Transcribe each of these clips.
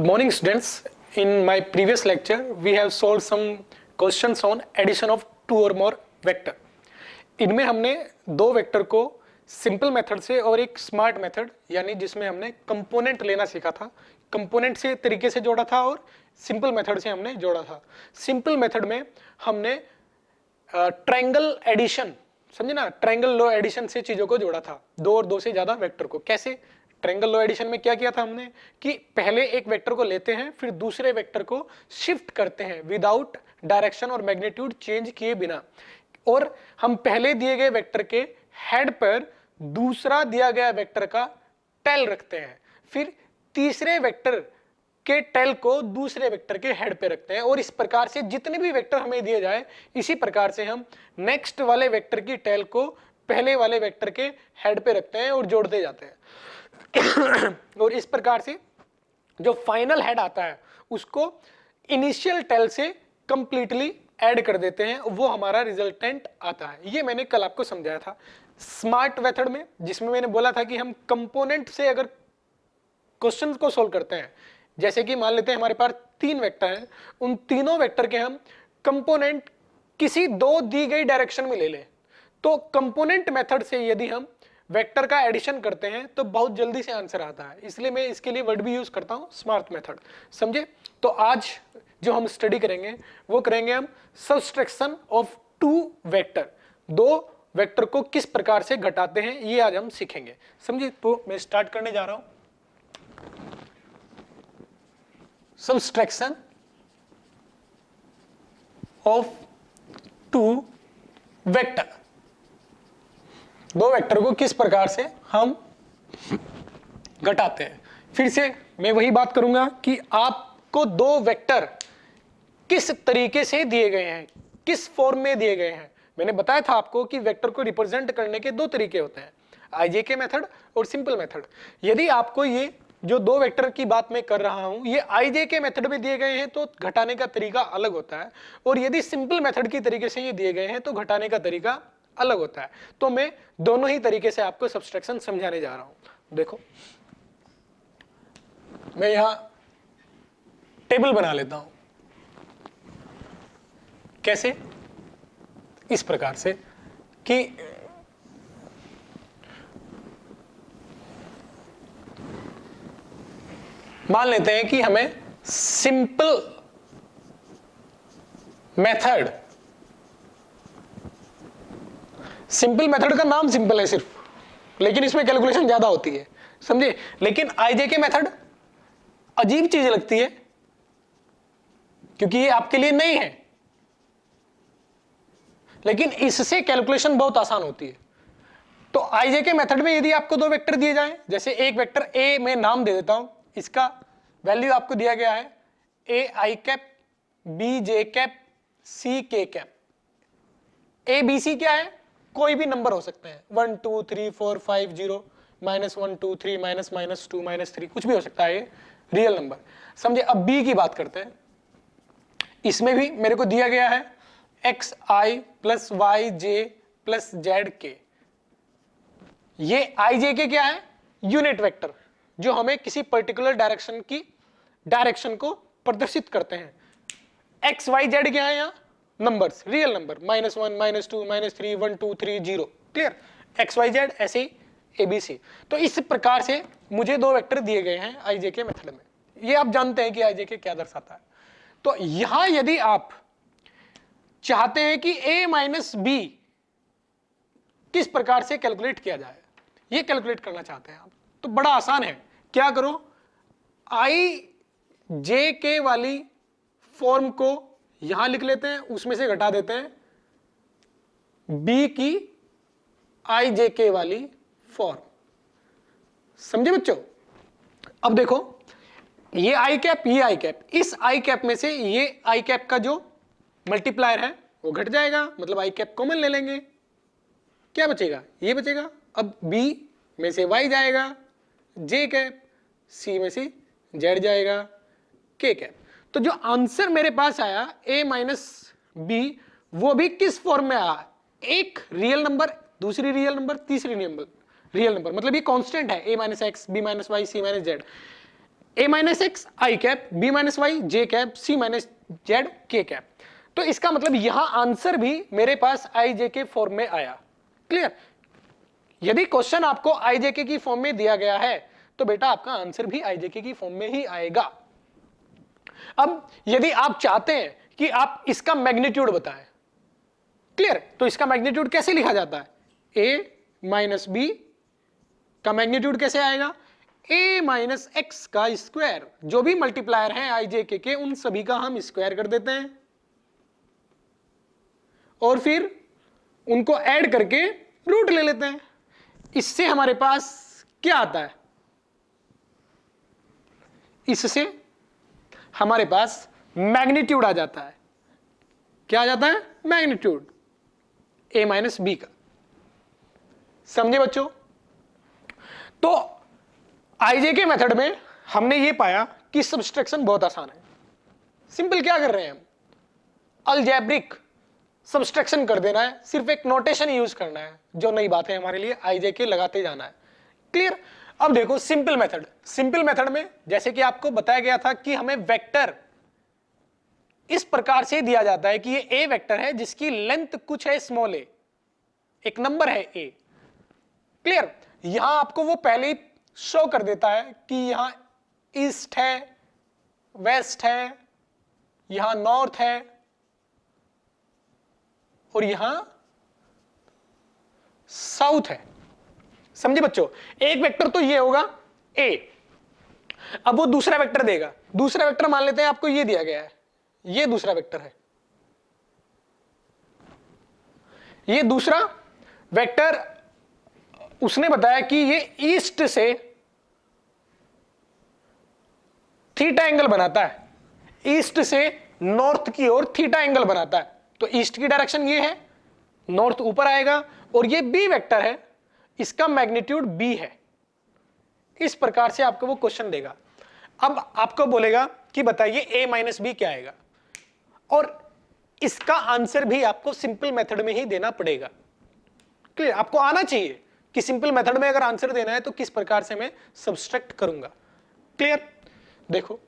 Good morning students. In my previous lecture we have solved some questions on addition of two or more vector. इनमें हमने दो vector को simple method से और एक smart method यानी जिसमें हमने कंपोनेंट लेना सीखा था, कंपोनेंट से तरीके से जोड़ा था और सिंपल मेथड से हमने जोड़ा था। सिंपल मेथड में हमने ट्रायंगल एडिशन, समझे ना, ट्रायंगल लो एडिशन से चीजों को जोड़ा था, दो और दो से ज्यादा वेक्टर को। कैसे? ट्रायंगल लो एडिशन में क्या किया था हमने कि पहले एक वेक्टर को लेते हैं फिर दूसरे वेक्टर को शिफ्ट करते हैं विदाउट डायरेक्शन और मैग्नीट्यूड चेंज किए बिना, और हम पहले दिए गए वेक्टर के हेड पर दूसरा दिया गया वेक्टर का टेल रखते हैं, फिर तीसरे वेक्टर के टेल को दूसरे वेक्टर के हेड पे रखते हैं, और इस प्रकार से जितने भी वेक्टर हमें दिए जाए इसी प्रकार से हम नेक्स्ट वाले वेक्टर की टेल को पहले वाले वेक्टर के हेड पे रखते हैं और जोड़ते जाते हैं। और इस प्रकार से जो फाइनल हेड आता है उसको इनिशियल टेल से कंप्लीटली ऐड कर देते हैं, वो हमारा रिजल्टेंट आता है। ये मैंने कल आपको समझाया था स्मार्ट मेथड में, जिसमें मैंने बोला था कि हम कंपोनेंट से अगर क्वेश्चन को सोल्व करते हैं, जैसे कि मान लेते हैं हमारे पास तीन वेक्टर हैं, उन तीनों वेक्टर के हम कंपोनेंट किसी दो दी गई डायरेक्शन में ले लें, तो कंपोनेंट मेथड से यदि हम वेक्टर का एडिशन करते हैं तो बहुत जल्दी से आंसर आता है। इसलिए मैं इसके लिए वर्ड भी यूज करता हूं स्मार्ट मेथड, समझे? तो आज जो हम स्टडी करेंगे वो करेंगे हम सब्सट्रैक्शन ऑफ टू वेक्टर, दो वेक्टर को किस प्रकार से घटाते हैं ये आज हम सीखेंगे, समझे? तो मैं स्टार्ट करने जा रहा हूं। सब्सट्रैक्शन ऑफ टू वेक्टर, दो वेक्टर को किस प्रकार से हम घटाते हैं। फिर से मैं वही बात करूंगा कि आपको दो वेक्टर किस तरीके से दिए गए हैं, किस फॉर्म में दिए गए हैं। मैंने बताया था आपको कि वेक्टर को रिप्रेजेंट करने के दो तरीके होते हैं, आईजेके मेथड और सिंपल मेथड। यदि आपको ये जो दो वेक्टर की बात मैं कर रहा हूं ये आईजेके मेथड में दिए गए हैं तो घटाने का तरीका अलग होता है, और यदि सिंपल मेथड की तरीके से ये दिए गए हैं तो घटाने का तरीका अलग होता है। तो मैं दोनों ही तरीके से आपको सब्सट्रैक्शन समझाने जा रहा हूं। देखो मैं यहां टेबल बना लेता हूं। कैसे? इस प्रकार से कि मान लेते हैं कि हमें सिंपल मेथड, सिंपल मेथड का नाम सिंपल है सिर्फ, लेकिन इसमें कैलकुलेशन ज्यादा होती है, समझे? लेकिन आईजेके मेथड अजीब चीज लगती है क्योंकि ये आपके लिए नहीं है, लेकिन इससे कैलकुलेशन बहुत आसान होती है। तो आईजेके मेथड में यदि आपको दो वेक्टर दिए जाएं, जैसे एक वेक्टर ए मैं नाम दे देता हूं, इसका वैल्यू आपको दिया गया है ए आई कैप, बी जे कैप, सी के कैप। ए बी सी क्या है? कोई भी नंबर हो सकते हैं, 1 2 3 4 5 0 -1 2 3 -2 -3 कुछ भी हो सकता है, ये रियल नंबर, समझे? अब बी की बात करते हैं। इसमें भी मेरे को दिया गया है एक्स आई प्लस वाई जे प्लस जेड के। ये आई जे के क्या है? यूनिट वेक्टर, जो हमें किसी पर्टिकुलर डायरेक्शन की डायरेक्शन को प्रदर्शित करते हैं। एक्स वाई जेड क्या है? यहाँ numbers, real number, -1 -2 -3 1 2 3 0, clear? X Y Z, ऐसे ही एबीसी। तो इस प्रकार से मुझे दो वेक्टर दिए गए हैं आईजेके मेथड में। ये आप जानते हैं कि आईजेके क्या दर्शाता है। तो यहां यदि आप चाहते हैं कि a माइनस बी किस प्रकार से कैलकुलेट किया जाए, ये कैलकुलेट करना चाहते हैं आप, तो बड़ा आसान है। क्या करो, आई जे के वाली फॉर्म को यहां लिख लेते हैं, उसमें से घटा देते हैं b की आई जे के वाली फॉर्म, समझे बच्चों? अब देखो ये आई कैप, ये आई कैप, इस आई कैप में से ये आई कैप का जो मल्टीप्लायर है वो घट जाएगा, मतलब आई कैप कॉमन ले लेंगे, क्या बचेगा? ये बचेगा। अब b में से y जाएगा, j कैप, c में से z जाएगा, k कैप। तो जो आंसर मेरे पास आया a माइनस बी, वो भी किस फॉर्म में आया? एक रियल नंबर, दूसरी रियल नंबर, तीसरी रियल नंबर, मतलब ये कांस्टेंट है, a minus X, B minus Y, C minus Z. a minus X I cap, b minus Y J cap, c minus Z K cap. तो इसका मतलब यहां answer भी मेरे पास आई जे के फॉर्म में आया। क्लियर? यदि क्वेश्चन आपको आई जे के की फॉर्म में दिया गया है तो बेटा आपका आंसर भी आई जे के की फॉर्म में ही आएगा। अब यदि आप चाहते हैं कि आप इसका मैग्नीट्यूड बताएं, क्लियर, तो इसका मैग्नीट्यूड कैसे लिखा जाता है? a माइनस बी का मैग्नीट्यूड कैसे आएगा? a माइनस एक्स का स्क्वायर। जो भी मल्टीप्लायर हैं आई जे के उन सभी का हम स्क्वायर कर देते हैं और फिर उनको ऐड करके रूट ले लेते हैं। इससे हमारे पास क्या आता है? इससे हमारे पास मैग्नीट्यूड आ जाता है। क्या आ जाता है? मैग्नीट्यूड a माइनस बी का। समझे बच्चों? तो आईजेके मेथड में हमने ये पाया कि सब्सट्रैक्शन बहुत आसान है। सिंपल क्या कर रहे हैं हम? अलजेब्रिक सब्सट्रैक्शन कर देना है, सिर्फ एक नोटेशन यूज करना है। जो नई बात है हमारे लिए आईजेके लगाते जाना है। क्लियर? अब देखो सिंपल मेथड। सिंपल मेथड में जैसे कि आपको बताया गया था कि हमें वेक्टर इस प्रकार से दिया जाता है कि ये ए वेक्टर है जिसकी लेंथ कुछ है स्मॉल ए, एक नंबर है ए। क्लियर? यहां आपको वो पहले ही शो कर देता है कि यहां ईस्ट है, वेस्ट है, यहां नॉर्थ है और यहां साउथ है। समझे बच्चों? एक वेक्टर तो ये होगा ए। अब वो दूसरा वेक्टर देगा। दूसरा वेक्टर मान लेते हैं आपको ये दिया गया है, ये दूसरा वेक्टर है। ये दूसरा वेक्टर उसने बताया कि ये ईस्ट से थीटा एंगल बनाता है, ईस्ट से नॉर्थ की ओर थीटा एंगल बनाता है। तो ईस्ट की डायरेक्शन ये है, नॉर्थ ऊपर आएगा, और ये बी वेक्टर है, इसका मैग्नीट्यूड बी है। इस प्रकार से आपको वो क्वेश्चन देगा। अब आपको बोलेगा कि बताइए ए माइनस बी क्या आएगा, और इसका आंसर भी आपको सिंपल मेथड में ही देना पड़ेगा। क्लियर? आपको आना चाहिए कि सिंपल मेथड में अगर आंसर देना है तो किस प्रकार से मैं सब्सट्रैक्ट करूंगा। क्लियर? देखो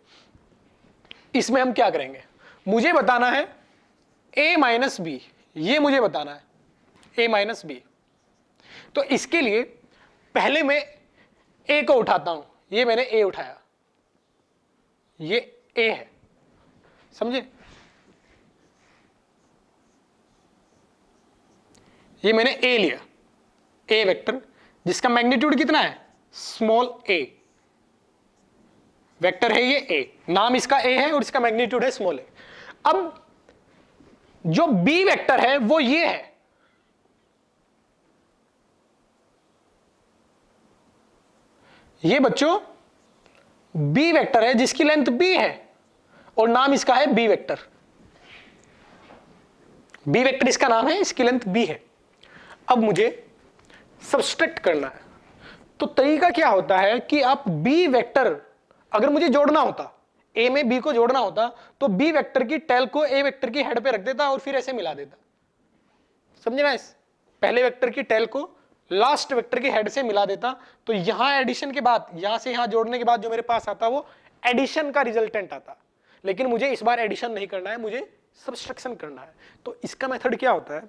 इसमें हम क्या करेंगे, मुझे बताना है a माइनस बी, ये मुझे बताना है a माइनस बी। तो इसके लिए पहले मैं a को उठाता हूं, ये मैंने a उठाया, ये a है। समझे? ये मैंने a लिया, a वेक्टर जिसका मैग्नीट्यूड कितना है? स्मॉल a वेक्टर है ये a, नाम इसका a है और इसका मैग्नीट्यूड है स्मॉल a। अब जो b वेक्टर है वो ये है, ये बच्चों b वेक्टर है जिसकी लेंथ b है और नाम इसका है b वेक्टर। b वेक्टर इसका नाम है, इसकी लेंथ b है। अब मुझे सब्सट्रैक्ट करना है। तो तरीका क्या होता है कि आप b वेक्टर अगर मुझे जोड़ना होता, a में b को जोड़ना होता, तो b वेक्टर की टेल को a वेक्टर की हेड पे रख देता और फिर ऐसे मिला देता। समझे ना? इस पहले वेक्टर की टेल को लास्ट वेक्टर की हेड से मिला देता, तो यहां एडिशन के बाद, यहां से यहां जोड़ने के बाद जो मेरे पास आता वो एडिशन का रिजल्टेंट आता। लेकिन मुझे इस बार एडिशन नहीं करना है, मुझे सब्सट्रैक्शन करना है। तो इसका मेथड क्या होता है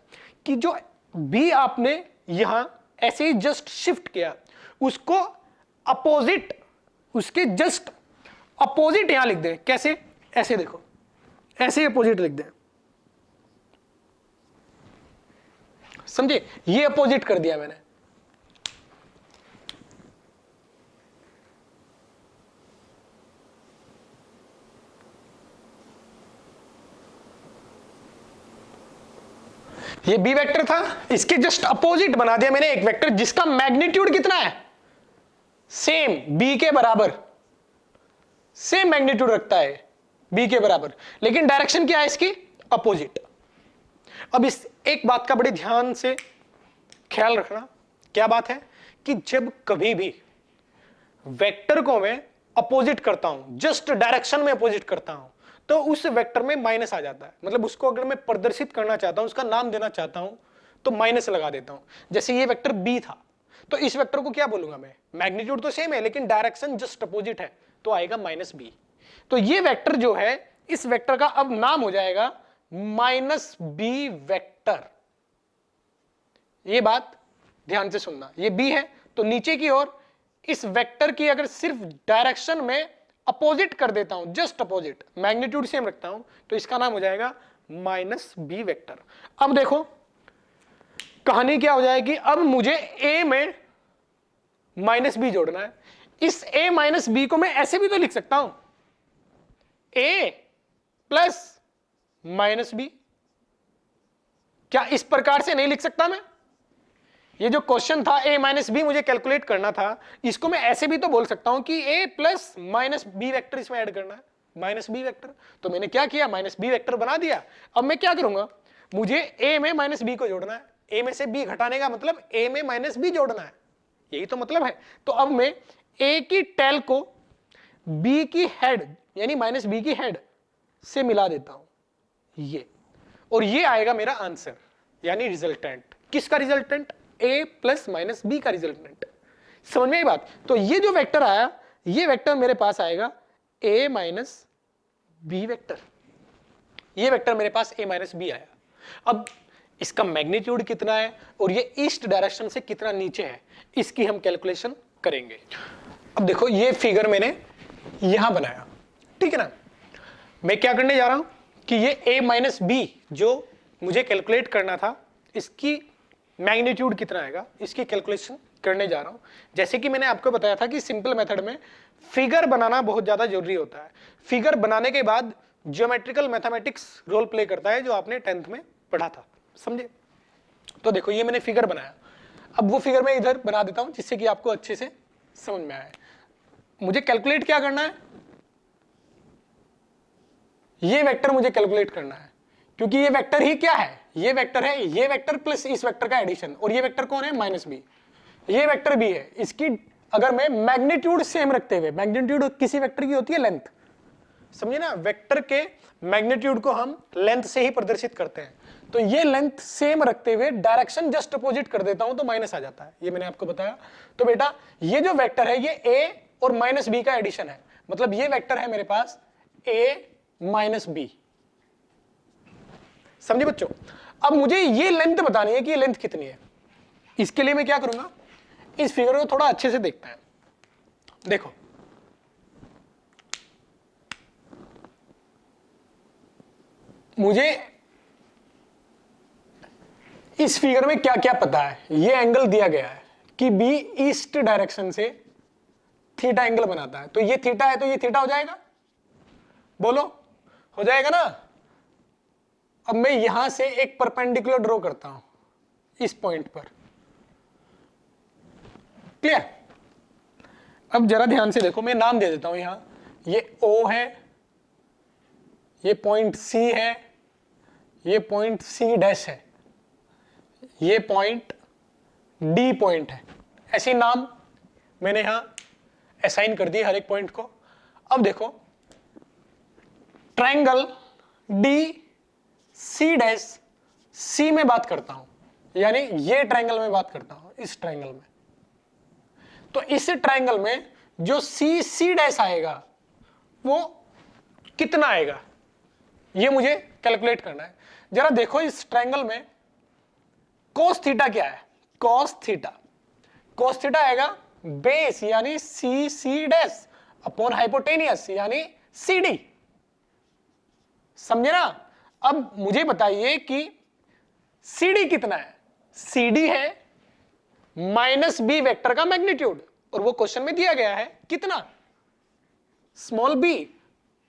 कि जो b आपने यहां ऐसे ही जस्ट शिफ्ट किया, उसको अपोजिट, उसके जस्ट अपोजिट यहां लिख दें। कैसे? ऐसे देखो, ऐसे अपोजिट लिख दें। समझे? ये अपोजिट कर दिया मैंने। ये बी वेक्टर था, इसके जस्ट अपोजिट बना दिया मैंने एक वेक्टर जिसका मैग्नीट्यूड कितना है? सेम बी के बराबर, सेम मैग्नीट्यूड रखता है बी के बराबर, लेकिन डायरेक्शन क्या है इसकी? अपोजिट। अब इस एक बात का बड़े ध्यान से ख्याल रखना। क्या बात है कि जब कभी भी वेक्टर को मैं अपोजिट करता हूं, जस्ट डायरेक्शन में अपोजिट करता हूं, तो उस वेक्टर में माइनस आ जाता है। मतलब उसको अगर मैं प्रदर्शित करना चाहता हूं, उसका नाम देना चाहता हूं, तो माइनस लगा देता हूं। जैसे ये वेक्टर बी था, तो इस वेक्टर को क्या बोलूंगा मैं? मैग्नीट्यूड तो सेम है लेकिन डायरेक्शन जस्ट अपोजिट है, तो आएगा माइनस बी। तो ये वेक्टर जो है, इस वेक्टर का अब नाम हो जाएगा माइनस बी वेक्टर। ये बात ध्यान से सुनना, ये बी है तो नीचे की ओर इस वेक्टर की अगर सिर्फ डायरेक्शन में अपोजिट कर देता हूं, जस्ट अपोजिट, मैग्नीट्यूड सेम रखता हूं, तो इसका नाम हो जाएगा माइनस बी वेक्टर। अब देखो कहानी क्या हो जाएगी, अब मुझे ए में माइनस बी जोड़ना है। इस ए माइनस बी को मैं ऐसे भी तो लिख सकता हूं, ए प्लस माइनस बी। क्या इस प्रकार से नहीं लिख सकता मैं? ये जो क्वेश्चन था ए माइनस बी मुझे कैलकुलेट करना था, इसको मैं ऐसे भी तो बोल सकता हूं कि ए प्लस माइनस बी वेक्टर इसमें ऐड करना है, माइनस बी वेक्टर। तो मैंने क्या किया, माइनस बी वेक्टर बना दिया। अब मैं क्या करूंगा, मुझे ए में माइनस बी को जोड़ना है, ए में से बी घटाने का मतलब ए में माइनस बी जोड़ना है, यही तो मतलब है। तो अब मैं ए की टेल को बी की हेड यानी माइनस बी की हेड से मिला देता हूं, ये, और ये आएगा मेरा आंसर यानी रिजल्टेंट। किसका रिजल्टेंट? ए प्लस माइनस बी का रिजल्टेंट। समझ में आई बात? तो ये जो वेक्टर आया, ये वेक्टर मेरे पास आएगा ए माइनस बी वेक्टर। ये वेक्टर मेरे पास ए माइनस बी आया। अब इसका मैग्नीट्यूड कितना है और ये ईस्ट डायरेक्शन से कितना नीचे है, इसकी हम कैलकुलेशन करेंगे। अब देखो ये फिगर मैंने यहां बनाया, ठीक है ना। मैं क्या करने जा रहा हूं कि ये a माइनस बी जो मुझे कैलकुलेट करना था, इसकी मैग्नीट्यूड कितना आएगा, इसकी कैलकुलेशन करने जा रहा हूं। जैसे कि मैंने आपको बताया था कि सिंपल मेथड में फिगर बनाना बहुत ज्यादा जरूरी होता है। फिगर बनाने के बाद ज्योमेट्रिकल मैथमेटिक्स रोल प्ले करता है, जो आपने 10th में पढ़ा था, समझे। तो देखो ये मैंने फिगर बनाया, अब वो फिगर मैं इधर बना देता हूं जिससे कि आपको अच्छे से समझ में आए। मुझे कैलकुलेट क्या करना है, ये वेक्टर मुझे कैलकुलेट करना है, क्योंकि ये वेक्टर ही क्या है, ये वेक्टर है, ये वेक्टर प्लस इस वेक्टर का एडिशन, और ये वेक्टर कौन है, माइनस बी। ये वेक्टर भी है, इसकी अगर मैं मैग्नीट्यूड सेम रखते हुए, मैग्नीट्यूड किसी वेक्टर की होती है लेंथ, समझे ना, वेक्टर के मैग्नीट्यूड को हम लेंथ से ही प्रदर्शित करते हैं। तो ये लेंथ सेम रखते हुए डायरेक्शन जस्ट अपोजिट कर देता हूं तो माइनस आ जाता है, ये मैंने आपको बताया। तो बेटा ये जो वेक्टर है ये ए और माइनस बी का एडिशन है, मतलब ये वेक्टर है मेरे पास ए माइनस बी। समझे बच्चों? अब मुझे ये लेंथ बतानी है कि ये लेंथ कितनी है। इसके लिए मैं क्या करूंगा, इस फिगर को थोड़ा अच्छे से देखते हैं। देखो मुझे इस फिगर में क्या क्या पता है, ये एंगल दिया गया है कि बी ईस्ट डायरेक्शन से थीटा एंगल बनाता है, तो ये थीटा है तो ये थीटा हो जाएगा, बोलो हो जाएगा ना। अब मैं यहां से एक परपेंडिकुलर ड्रॉ करता हूं इस पॉइंट पर, क्लियर। अब जरा ध्यान से देखो, मैं नाम दे देता हूं यहां, ये O है, ये पॉइंट C है, ये पॉइंट C डैश है, ये पॉइंट D पॉइंट है। ऐसे नाम मैंने यहां असाइन कर दिए हर एक पॉइंट को। अब देखो ट्रायंगल DC डैश C में बात करता हूं, यानी ये ट्रायंगल में बात करता हूं, इस ट्रायंगल में। तो इस ट्रायंगल में जो C डैश आएगा वो कितना आएगा, ये मुझे कैलकुलेट करना है। जरा देखो इस ट्रायंगल में cos थीटा क्या है, cos थीटा आएगा बेस यानी C डैश अपॉन हाइपोटेनियस यानी CD, समझे ना। अब मुझे बताइए कि CD कितना है, CD है माइनस बी वेक्टर का मैग्नीट्यूड, और वो क्वेश्चन में दिया गया है कितना, स्मॉल b।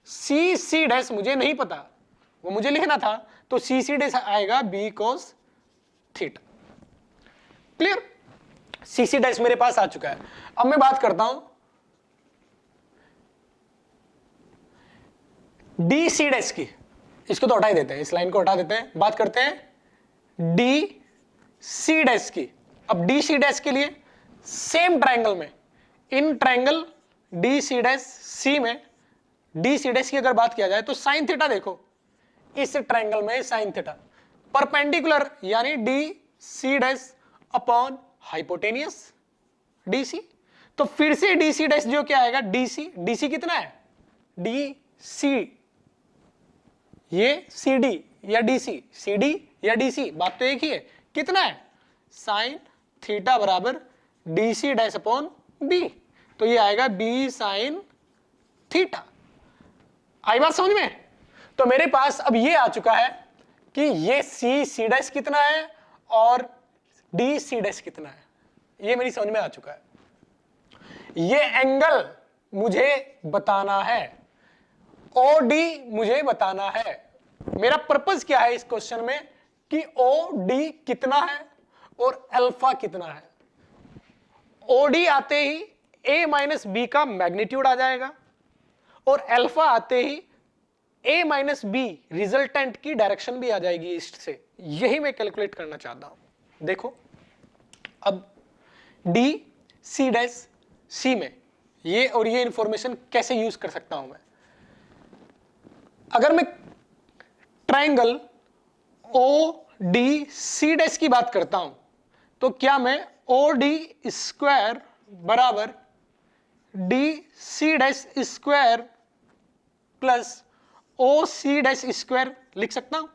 C डैश मुझे नहीं पता, वो मुझे लिखना था, तो C डैश आएगा b cos theta, clear. C dash मेरे पास आ चुका है। अब मैं बात करता हूं DC डैश की, इसको तो हटा ही देते हैं, इस लाइन को हटा देते हैं, बात करते हैं DC डैश की। अब DC डैश के लिए सेम ट्रायंगल में, in triangle DC dash C में DC डैश की अगर बात किया जाए तो साइन थीटा देखो, इस ट्रायंगल में साइन थीटा परपेंडिकुलर यानी DC dash upon hypotenuse DC। तो फिर से डी सी डैश जो क्या आएगा, डीसी कितना है, डी सी, ये सी डी या डीसी, सी डी या डीसी, बात तो एक ही है, कितना है, साइन थीटा बराबर डी सी डैश अपॉन बी, तो ये आएगा बी साइन थीटा। आई बात समझ में? तो मेरे पास अब ये आ चुका है कि ये सी डैश कितना है और डी सी डैश कितना है, ये मेरी समझ में आ चुका है। ये एंगल मुझे बताना है, ओ डी मुझे बताना है। मेरा पर्पस क्या है इस क्वेश्चन में कि ओ डी कितना है और अल्फा कितना है। ओ डी आते ही ए माइनस बी का मैग्नीट्यूड आ जाएगा और अल्फा आते ही ए माइनस बी रिजल्टेंट की डायरेक्शन भी आ जाएगी ईस्ट से। यही मैं कैलकुलेट करना चाहता हूं। देखो अब डी सी डैश सी में ये और ये इंफॉर्मेशन कैसे यूज कर सकता हूं मैं। अगर मैं ट्रायंगल ओ डी सी डैश की बात करता हूं तो क्या मैं ओ डी स्क्वायर बराबर डी सी डैश स्क्वायर प्लस ओ सी डैश स्क्वायर लिख सकता हूं?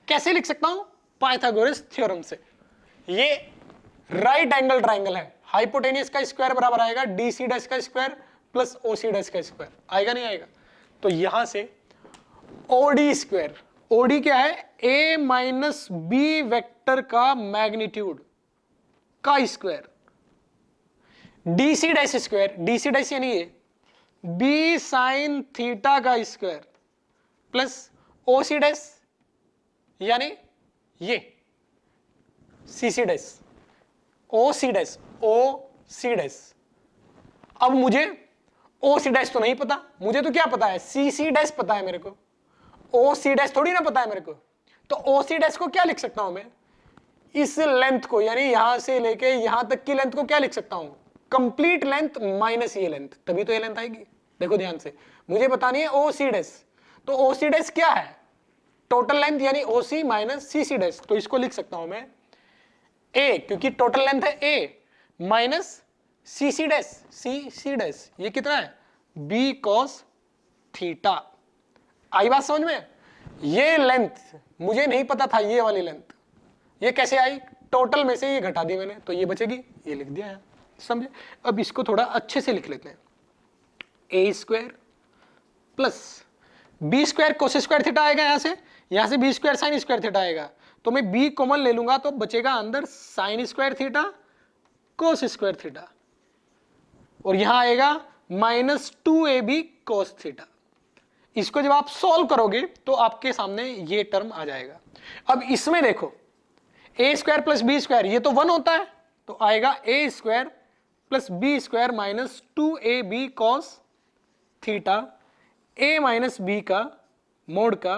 कैसे लिख सकता हूं? पाइथागोरस थ्योरम से। ये राइट एंगल ट्रायंगल है, हाइपोटेनियस का स्क्वायर बराबर आएगा डी सी डैश का स्क्वायर प्लस ओ सी डैश का स्क्वायर, आएगा नहीं आएगा? तो यहां से ओडी स्क्वायर, ओडी क्या है, ए माइनस बी वेक्टर का मैग्नीट्यूड का square, DC dash square, DC dash यानी ये बी साइन थीटा का स्क्वायर प्लस ओ सी डैश यानी ये सी सी डैश, ओ सी डैश, ओ सी डैश। अब मुझे ओ सी डैश तो नहीं पता, मुझे तो क्या पता है, सी सी डैश पता है मेरे को, ओ सी डैश थोड़ी ना पता है मेरे को। तो ओ सी डैश को क्या लिख सकता हूं मैं, इस लेंथ को, यानी यहां से लेके यहां तक की लेंथ को क्या लिख सकता हूं, कंप्लीट लेंथ माइनस ये लेंथ, तभी तो ये लेंथ आएगी। देखो ध्यान से, मुझे बतानी है ओ सी डैश, तो ओ सी डैश क्या है, टोटल लेंथ यानी ओ सी माइनस सी सी डैश, तो इसको लिख सकता हूं मैं ए, क्योंकि टोटल लेंथ है ए, माइनस सी सी डैश, सी सी डैश ये कितना है, बी कॉस थीटा। आई बात समझ में? ये लेंथ मुझे नहीं पता था, ये वाली लेंथ ये कैसे आई, टोटल में से ये घटा दी मैंने, तो ये बचेगी, ये लिख दिया है, समझे? अब इसको थोड़ा अच्छे से लिख लेते हैं, a square plus b square cos square theta आएगा, यहां से b square sine square theta आएगा, तो मैं बी कॉमन ले लूंगा तो बचेगा अंदर sign square theta cos square theta, और यहां आएगा माइनस 2ab कोस थीटा। इसको जब आप सॉल्व करोगे तो आपके सामने ये टर्म आ जाएगा। अब इसमें देखो a square plus b square ये तो 1 होता है, तो आएगा a square plus b square minus 2ab cos theta, a minus b का मोड का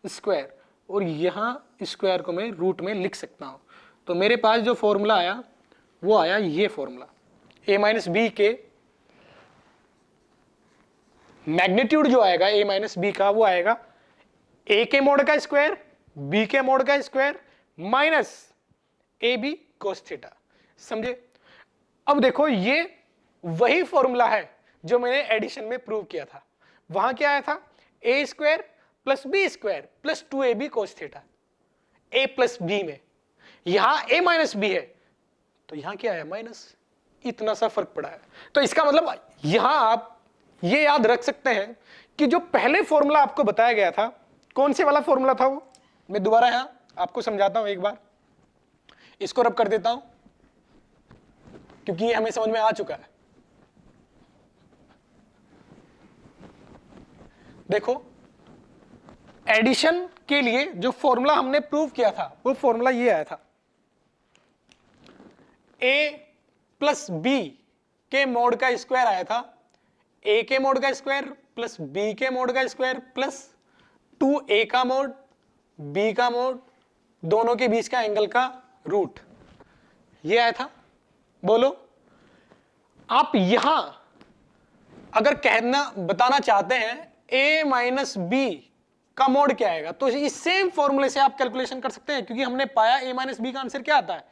स्क्वायर, और यहां स्क्वायर को मैं रूट में लिख सकता हूं। तो मेरे पास जो फॉर्मूला आया वो आया ये फॉर्मूला, ए माइनस बी के मैग्नीट्यूड जो आएगा ए माइनस बी का, वो आएगा ए के मोड का स्क्वायर बी के मोड का square minus A B cos theta, समझे? अब देखो ये वही फॉर्मूला है जो मैंने एडिशन में प्रूव किया था। वहां क्या आया था, a square plus b square plus 2ab cos theta, a plus b में, यहां ए माइनस बी है तो यहां क्या है, माइनस, इतना सा फर्क पड़ा है। तो इसका मतलब यहां आप ये याद रख सकते हैं कि जो पहले फॉर्मूला आपको बताया गया था, कौन से वाला फॉर्मूला था वो, मैं दोबारा यहां आपको समझाता हूं एक बार, इसको रब कर देता हूं क्योंकि ये हमें समझ में आ चुका है। देखो एडिशन के लिए जो फॉर्मूला हमने प्रूव किया था वो फॉर्मूला ये आया था, ए प्लस बी के मोड का स्क्वायर आया था, ए के मोड का स्क्वायर प्लस बी के मोड का स्क्वायर प्लस 2a का मोड बी का मोड, दोनों के बीच का एंगल का रूट, ये आया था। बोलो आप यहां अगर कहना बताना चाहते हैं a माइनस बी का मोड क्या आएगा, तो इस सेम फॉर्मूले से आप कैलकुलेशन कर सकते हैं, क्योंकि हमने पाया a माइनस बी का आंसर क्या आता है,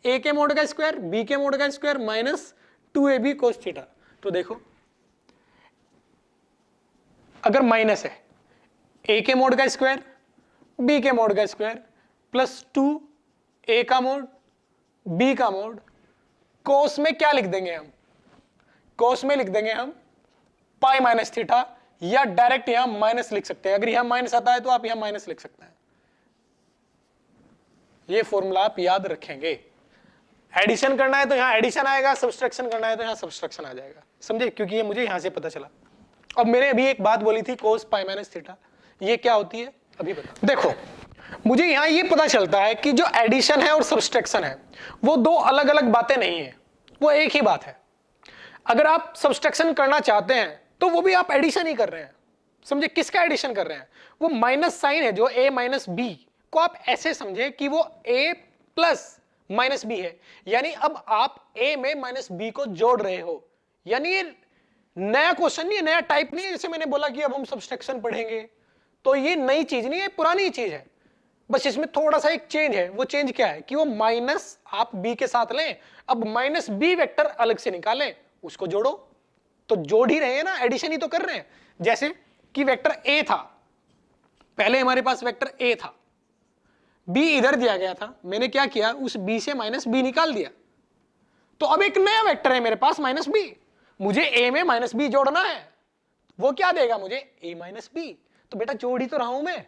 a के मोड का स्क्वायर बी के मोड का square minus 2ab cos theta. तो देखो अगर माइनस है a के मोड का स्क्वायर b के मोड का स्क्वायर प्लस 2a का मोड b का मोड, कोस में क्या लिख देंगे हम, कोस में लिख देंगे हम पाई माइनस थीटा, या डायरेक्ट यहां माइनस लिख सकते हैं। अगर यहां माइनस आता है तो आप यहां माइनस लिख सकते हैं। ये फॉर्मूला आप याद रखेंगे। एडिशन करना है तो यहां एडिशन आएगा, सब्सट्रैक्शन करना है तो यहां सब्सट्रैक्शन आ जाएगा, समझे, क्योंकि ये मुझे यहां से पता चला। अब मैंने अभी एक बात बोली थी कोस पाई माइनस थीटा, ये क्या होती है अभी बता। देखो मुझे यहां ये पता चलता है कि जो एडिशन है और सब्सट्रैक्शन है वो दो अलग अलग बातें नहीं है, वो एक ही बात है। अगर आप सब्सट्रैक्शन करना चाहते हैं तो वो भी आप एडिशन ही कर रहे हैं, समझे। किसका एडिशन कर रहे हैं, वो माइनस साइन है जो a माइनस बी को आप ऐसे समझे कि वो a प्लस माइनस बी है, यानी अब आप a में माइनस बी को जोड़ रहे हो। यानी ये नया क्वेश्चन नहीं है, नया टाइप नहीं है। जैसे मैंने बोला कि अब हम सब्सट्रैक्शन पढ़ेंगे, तो ये नई चीज नहीं है, पुरानी चीज है, बस इसमें थोड़ा सा एक चेंज है। वो चेंज क्या है कि वो माइनस आप b के साथ लें, अब माइनस b वेक्टर अलग से निकालें, उसको जोड़ो। तो जोड़ ही रहे हैं ना, एडिशन ही तो कर रहे हैं। जैसे कि वेक्टर a था, पहले हमारे पास वेक्टर a था, b इधर दिया गया था, मैंने क्या किया उस b से माइनस b निकाल दिया, तो अब एक नया वेक्टर है मेरे पास माइनस b, मुझे a में माइनस b जोड़ना है, वो क्या देगा मुझे a माइनस b। तो बेटा जोड़ ही तो रहा हूं मैं,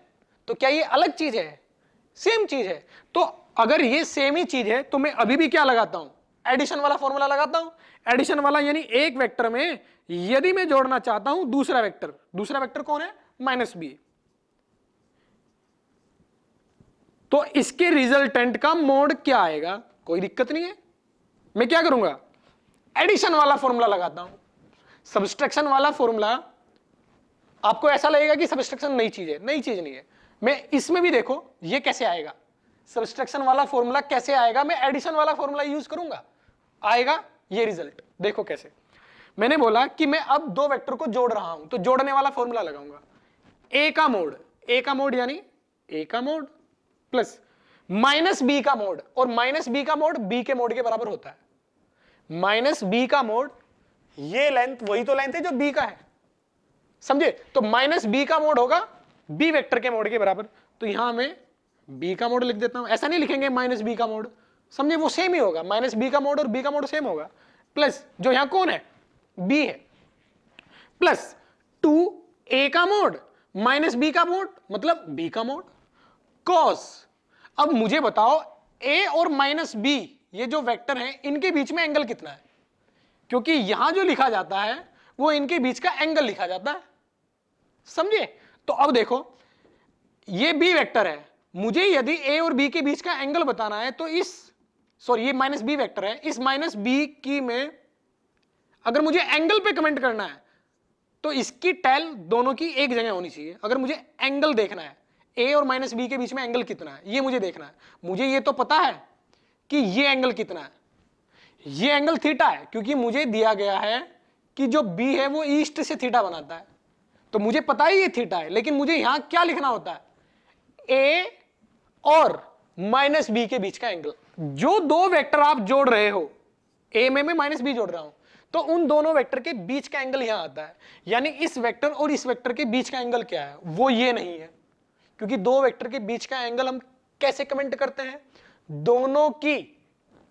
तो क्या ये अलग चीज है, सेम चीज है। तो अगर ये सेम ही चीज है तो मैं अभी भी क्या लगाता हूं, एडिशन वाला फॉर्मूला लगाता हूं। एडिशन वाला यानी एक वेक्टर में यदि मैं जोड़ना चाहता हूं दूसरा वेक्टर, दूसरा वेक्टर कौन है माइनस b, तो इसके रिजल्टेंट का मोड क्या आएगा, कोई दिक्कत नहीं है। मैं क्या करूंगा, एडिशन वाला फॉर्मूला लगाता हूं। सब्सट्रैक्शन वाला फॉर्मूला आपको ऐसा लगेगा कि सब्सट्रैक्शन नई चीज है, नई चीज नहीं है। मैं इसमें भी देखो ये कैसे आएगा, सब्सट्रैक्शन वाला फॉर्मूला कैसे आएगा, मैं एडिशन वाला फॉर्मूला यूज करूंगा, आएगा ये रिजल्ट। देखो कैसे, मैंने बोला कि मैं अब दो वेक्टर को जोड़ रहा हूं, तो जोड़ने वाला फॉर्मूला लगाऊंगा। a का मोड, a का मोड यानी a का मोड प्लस माइनस b का मोड, और माइनस b का मोड b के मोड के बराबर होता है। माइनस b का मोड, ये लेंथ वही तो लेंथ है जो b का है, समझे। तो माइनस b का मोड होगा b वेक्टर के मोड के बराबर, तो यहां मैं b का मोड लिख देता हूं। ऐसा नहीं लिखेंगे माइनस b का मोड, समझे, वो सेम ही होगा, माइनस b का मोड और b का मोड सेम होगा। प्लस जो यहां कौन है b है, प्लस 2a का मोड माइनस b का मोड मतलब b का मोड कॉस। अब मुझे बताओ a और माइनस b ये जो वेक्टर हैं इनके बीच में एंगल कितना है, क्योंकि यहां जो लिखा जाता है वो इनके बीच का एंगल लिखा जाता है, समझे। तो अब देखो ये b वेक्टर है, मुझे यदि a और b के बीच का एंगल बताना है तो इस, सॉरी ये माइनस b वेक्टर है, इस माइनस b की में अगर मुझे एंगल पे कमेंट करना है तो इसकी टेल दोनों की एक जगह होनी चाहिए। अगर मुझे एंगल देखना है a और माइनस b के बीच में एंगल कितना है ये मुझे देखना है, मुझे ये तो पता है कि ये एंगल कितना है, ये एंगल थीटा है, क्योंकि मुझे दिया गया है कि जो b है वो ईस्ट से थीटा बनाता है, तो मुझे पता है ये थीटा है। लेकिन मुझे यहां क्या लिखना होता है, a और माइनस b के बीच का एंगल। जो दो वेक्टर आप जोड़ रहे हो, a में मैं माइनस b जोड़ रहा हूं, तो उन दोनों वेक्टर के बीच का एंगल यहां आता है। यानी इस वेक्टर और इस वेक्टर के बीच का एंगल क्या है, वो ये नहीं है, क्योंकि दो वेक्टर के बीच का एंगल हम कैसे कमेंट करते हैं, दोनों की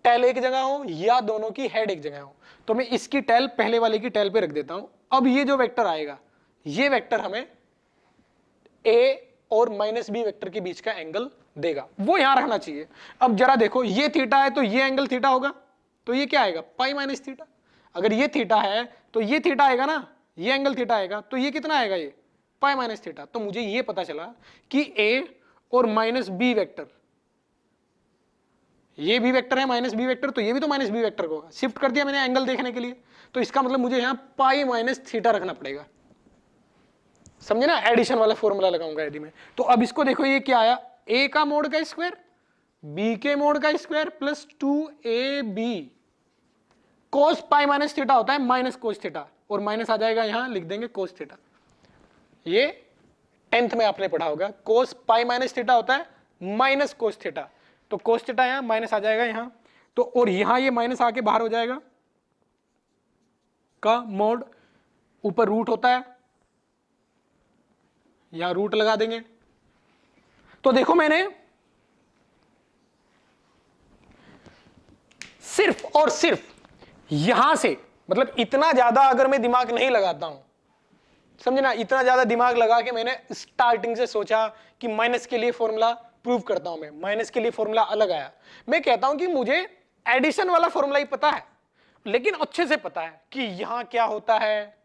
टेल एक जगह हो या दोनों की हेड एक जगह हो। तो मैं इसकी टेल पहले वाले की टेल पे रख देता हूं। अब ये जो वेक्टर आएगा, ये वेक्टर हमें a और माइनस b वेक्टर के बीच का एंगल देगा, वो यहां रखना चाहिए। अब जरा देखो ये थीटा है तो ये एंगल थीटा होगा, तो ये क्या आएगा पाई माइनस थीटा। अगर ये थीटा है तो ये थीटा आएगा ना, ये एंगल थीटा आएगा, तो ये कितना आएगा, ये पाई माइनस थीटा। तो मुझे ये पता चला कि a और माइनस b वेक्टर, ये भी वेक्टर है माइनस b वेक्टर, तो ये भी तो माइनस b वेक्टर होगा। शिफ्ट कर दिया मैंने एंगल देखने के लिए, तो इसका मतलब मुझे यहां पाई माइनस थीटा रखना पड़ेगा, समझे ना। एडिशन वाला फॉर्मूला लगाऊंगा यदि मैं, तो अब इसको देखो ये क्या आया, a का मोड का स्क्वायर b के मोड का स्क्वायर प्लस 2ab कोस पाई माइनस थीटा होता है माइनस कोस थीटा, और माइनस आ जाएगा यहां, लिख देंगे कोस थीटा। ये 10th में आपने पढ़ा होगा, कोस पाई माइनस थीटा होता है माइनस कोस थीटा, तो कोस थीटा यहां माइनस आ जाएगा यहां, तो और यहां ये माइनस आके बाहर हो जाएगा, का मोड, ऊपर रूट होता है, यहां रूट लगा देंगे। तो देखो मैंने सिर्फ और सिर्फ यहां से, मतलब इतना ज्यादा अगर मैं दिमाग नहीं लगाता हूं, समझे ना, इतना ज्यादा दिमाग लगा के मैंने स्टार्टिंग से सोचा कि माइनस के लिए फॉर्मूला प्रूव करता हूं, मैं माइनस के लिए फॉर्मूला अलग आया, मैं कहता हूं कि मुझे एडिशन वाला फॉर्मूला ही पता है, लेकिन अच्छे से पता है कि यहां क्या होता है,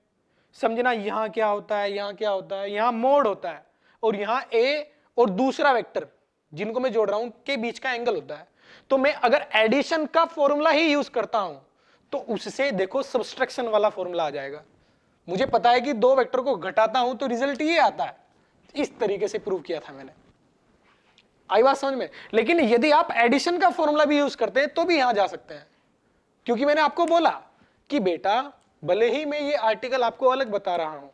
समझना, यहां क्या होता है, यहां क्या होता है, यहां मोड होता है, और यहां ए और दूसरा वेक्टर जिनको मैं जोड़ रहा हूं के बीच का एंगल होता है। तो मैं अगर एडिशन का फॉर्मूला ही यूज करता हूं तो उससे देखो सब्सट्रैक्शन वाला फॉर्मूला आ जाएगा। मुझे पता है कि दो वेक्टर को घटाता हूं तो रिजल्ट ये आता है। इस तरीके से प्रूव किया था मैंने, आई बात समझ में। लेकिन यदि आप एडिशन का फॉर्मूला भी यूज करते हैं तो भी यहां जा सकते हैं, क्योंकि मैंने आपको बोला कि बेटा भले ही मैं ये आर्टिकल आपको अलग बता रहा हूं,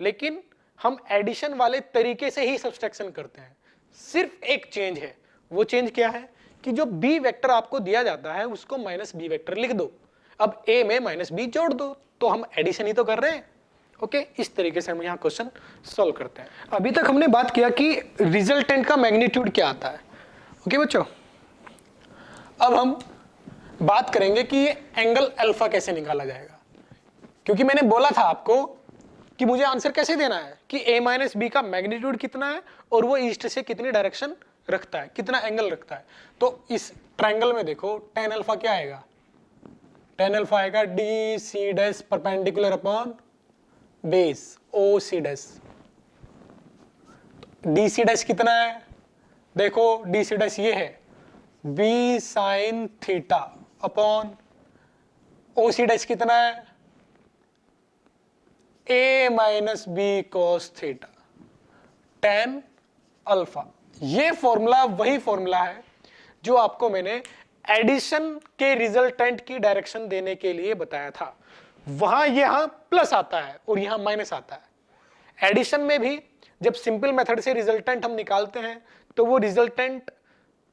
लेकिन हम एडिशन वाले तरीके से ही सब्सट्रैक्शन करते हैं। सिर्फ एक चेंज है, वो चेंज क्या है कि जो बी वेक्टर आपको दिया जाता है उसको माइनस बी वेक्टर लिख दो, अब ए में माइनस बी जोड़ दो, तो हम एडिशन ही तो कर रहे हैं। ओके, इस तरीके से हम यहाँ क्वेश्चन सॉल्व करते हैं। अभी तक हमने बात किया कि रिजल्टेंट का मैग्नीट्यूड क्या आता है। ओके बच्चों, अब हम बात करेंगे कि ये एंगल अल्फा कैसे निकाला जाएगा, क्योंकि मैंने बोला था आपको कि मुझे आंसर कैसे देना है कि a माइनस बी का मैग्नीट्यूड कितना है और वो ईस्ट से कितनी डायरेक्शन रखता है, कितना एंगल रखता है। तो इस ट्रायंगल में देखो tan अल्फा क्या आएगा, tan अल्फा आएगा D C dash perpendicular upon base o सी डैश। डी सी डैश कितना है, देखो डी सी डैश ये है b sine theta upon o सी डैश कितना है ए minus b cos theta tan alpha. ये फॉर्मूला वही फॉर्मूला है जो आपको मैंने एडिशन के रिजल्टेंट की डायरेक्शन देने के लिए बताया था। वहां यहां प्लस आता है और यहां माइनस आता है। एडिशन में भी जब सिंपल मेथड से रिजल्टेंट हम निकालते हैं तो वो रिजल्टेंट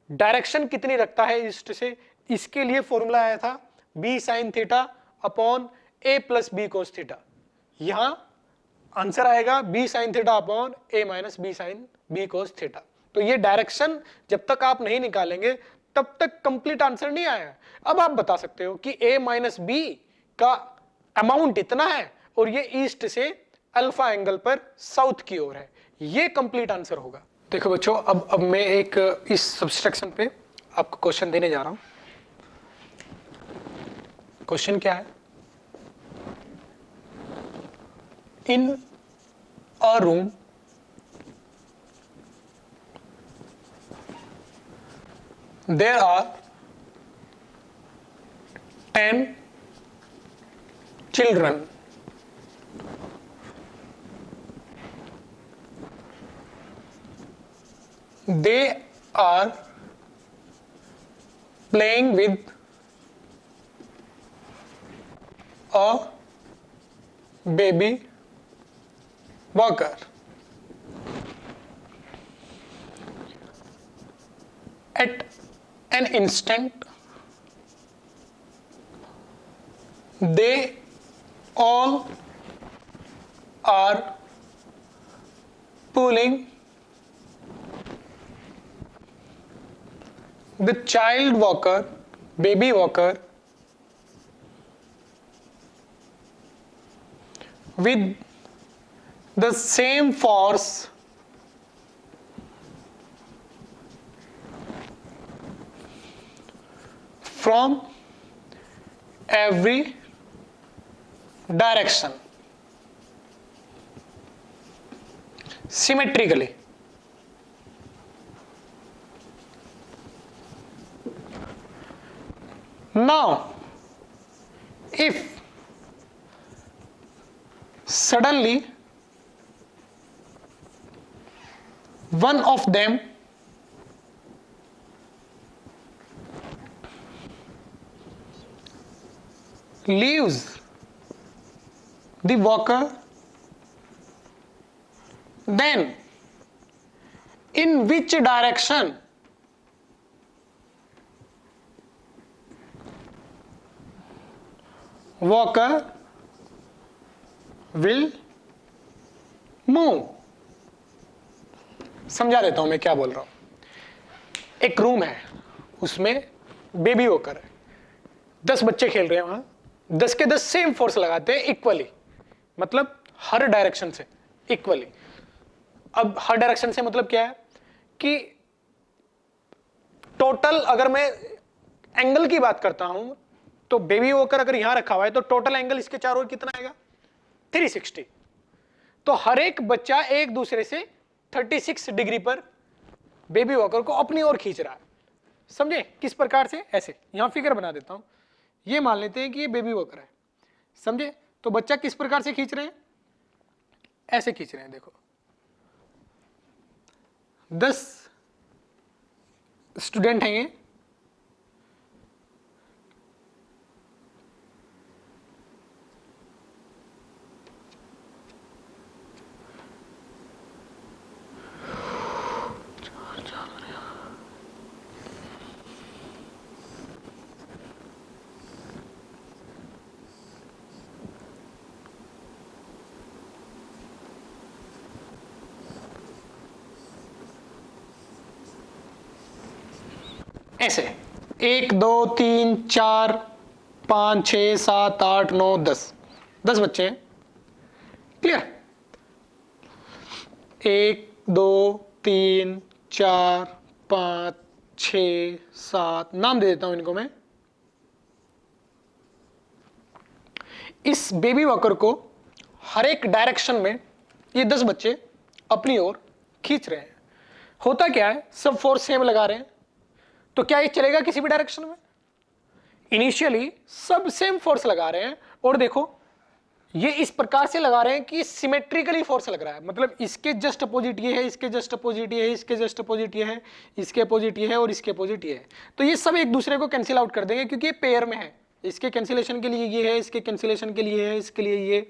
डायरेक्शन कितनी रखता है ईस्ट से, इसके लिए फॉर्मूला आया था b sine theta upon a plus b cos theta. यहां आंसर आएगा b sine theta upon a minus b sine b cos theta. तो ये डायरेक्शन जब तक आप नहीं निकालेंगे तब तक कंप्लीट आंसर नहीं आया। अब आप बता सकते हो कि ए माइनस बी का अमाउंट इतना है और ये ईस्ट से अल्फा एंगल पर साउथ की ओर है, ये कंप्लीट आंसर होगा। देखो बच्चों, अब मैं एक इस सब्सट्रैक्शन पे आपको क्वेश्चन देने जा रहा हूं। क्वेश्चन क्या है, इन अ room there are 10 children. They are playing with a baby walker. At an instant, they all are pulling the child walker, baby walker, with the same force from every direction symmetrically. Now, if suddenly one of them leaves the walker, then in which direction walker will move. समझा देता हूं मैं क्या बोल रहा हूं। एक room है, उसमें बेबी वॉकर है, 10 बच्चे खेल रहे हैं वहां, 10 के 10 सेम फोर्स लगाते हैं इक्वली, मतलब हर डायरेक्शन से इक्वली। अब हर डायरेक्शन से मतलब क्या है कि टोटल अगर मैं एंगल की बात करता हूं तो बेबी वॉकर अगर यहां रखा हुआ है तो टोटल एंगल इसके चारों ओर कितना आएगा, 360। तो हर एक बच्चा एक दूसरे से 36 डिग्री पर बेबी वॉकर को अपनी ओर खींच रहा है। समझे किस प्रकार से? ऐसे यहां फिगर बना देता हूं, ये मान लेते हैं कि ये बेबी वॉकर है, समझे? तो बच्चा किस प्रकार से खींच रहे हैं, ऐसे खींच रहे हैं। देखो 10 स्टूडेंट हैं ये, ऐसे 1 2 3 4 5 6 7 8 9 10 बच्चे हैं। क्लियर? 1 2 3 4 5 6 7, नाम दे देता हूं इनको मैं। इस बेबी वॉकर को हर एक डायरेक्शन में ये 10 बच्चे अपनी ओर खींच रहे हैं। होता क्या है, सब फोर्स सेम लगा रहे हैं, तो क्या ये चलेगा किसी भी डायरेक्शन में? इनिशियली सब सेम फोर्स लगा रहे हैं, और देखो ये इस प्रकार से लगा रहे हैं कि सिमेट्रिकली फोर्स लग रहा है, मतलब इसके जस्ट अपोजिट ये है, इसके जस्ट अपोजिट ये है, इसके जस्ट अपोजिट ये है, इसके अपोजिट ये है, और इसके अपोजिट ये है। तो ये सब एक दूसरे को कैंसिल आउट कर देंगे क्योंकि ये पेयर में है। इसके कैंसिलेशन के लिए ये है, इसके कैंसिलेशन के लिए है, इसके लिए ये,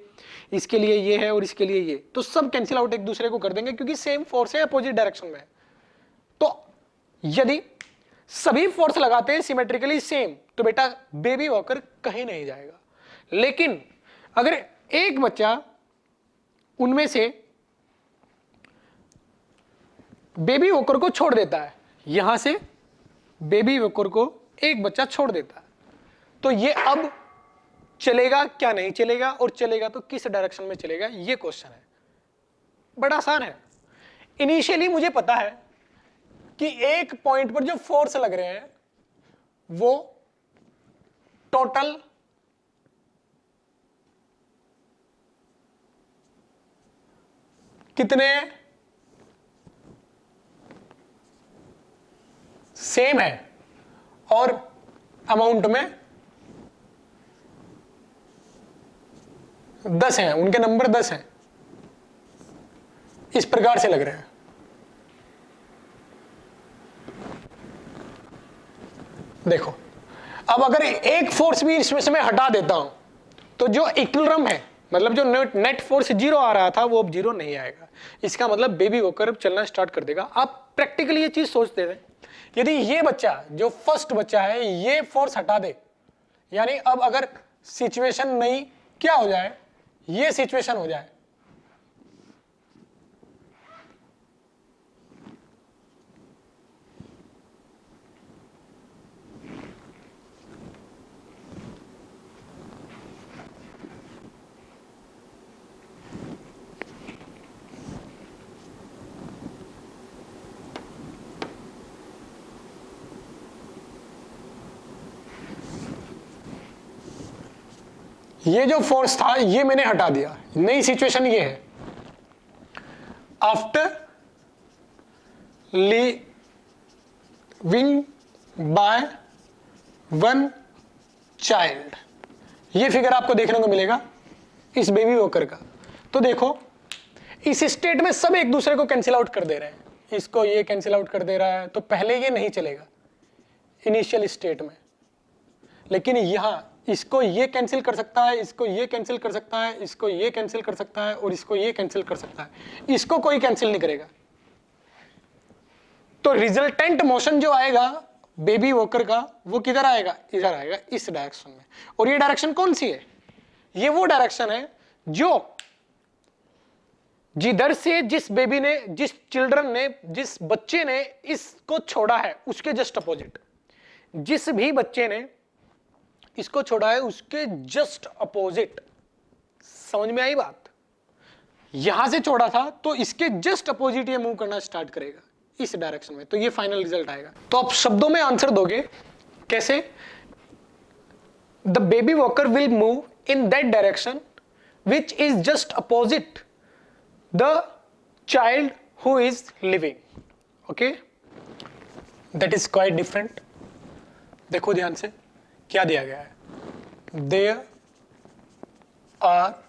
इसके लिए ये है, और इसके लिए ये, तो सब कैंसिल आउट एक दूसरे को कर देंगे क्योंकि सेम फोर्स है, अपोजिट डायरेक्शन में है। तो यदि सभी फोर्स लगाते हैं सिमेट्रिकली सेम, तो बेटा बेबी वॉकर कहीं नहीं जाएगा। लेकिन अगर एक बच्चा उनमें से बेबी वॉकर को छोड़ देता है, यहां से बेबी वॉकर को एक बच्चा छोड़ देता है, तो ये अब चलेगा क्या नहीं चलेगा, और चलेगा तो किस डायरेक्शन में चलेगा, ये क्वेश्चन है। बड़ा आसान है। इनिशियली मुझे पता है कि एक पॉइंट पर जो फोर्स लग रहे हैं वो टोटल कितने सेम है, और अमाउंट में 10 हैं, उनके नंबर 10 हैं, इस प्रकार से लग रहे हैं। देखो अब अगर एक फोर्स भी इसमें से मैं हटा देता हूं तो जो इक्विलिब्रियम है, मतलब जो नेट फोर्स 0 आ रहा था वो अब 0 नहीं आएगा। इसका मतलब बेबी वॉकर अब चलना स्टार्ट कर देगा। आप प्रैक्टिकली ये चीज सोचते थे, यदि ये बच्चा जो फर्स्ट बच्चा है ये फोर्स हटा दे, यानी अब अगर सिचुएशन नहीं क्या हो जाए, ये सिचुएशन हो जाए, ये जो फोर्स था ये मैंने हटा दिया, नई सिचुएशन ये है। After living by one child, ये फिगर आपको देखने को मिलेगा इस बेबी वॉकर का। तो देखो इस स्टेट में सब एक दूसरे को कैंसिल आउट कर दे रहे हैं, इसको ये कैंसिल आउट कर दे रहा है, तो पहले ये नहीं चलेगा इनिशियल स्टेट में, लेकिन यहां इसको ये कैंसिल कर सकता है, इसको ये कैंसिल कर सकता है, इसको ये कैंसिल कर सकता है, और इसको ये कैंसिल कर सकता है, इसको कोई कैंसिल नहीं करेगा। तो रिजल्टेंट मोशन जो आएगा बेबी वॉकर का वो किधर आएगा, इधर आएगा, इस डायरेक्शन में। और ये डायरेक्शन कौन सी है, ये वो डायरेक्शन है जो जिधर से जिस बेबी ने, जिस चिल्ड्रन ने, जिस बच्चे ने इसको छोड़ा है उसके जस्ट अपोजिट, जिस भी बच्चे ने इसको छोड़ा है उसके जस्ट अपोजिट। समझ में आई बात? यहां से छोड़ा था तो इसके जस्ट अपोजिट ये मूव करना स्टार्ट करेगा इस डायरेक्शन में, तो ये फाइनल रिजल्ट आएगा। तो आप शब्दों में आंसर दोगे कैसे? The baby walker will move in that direction which is just opposite the child who is living. Okay, that is quite different. देखो ध्यान से क्या दिया गया है। There are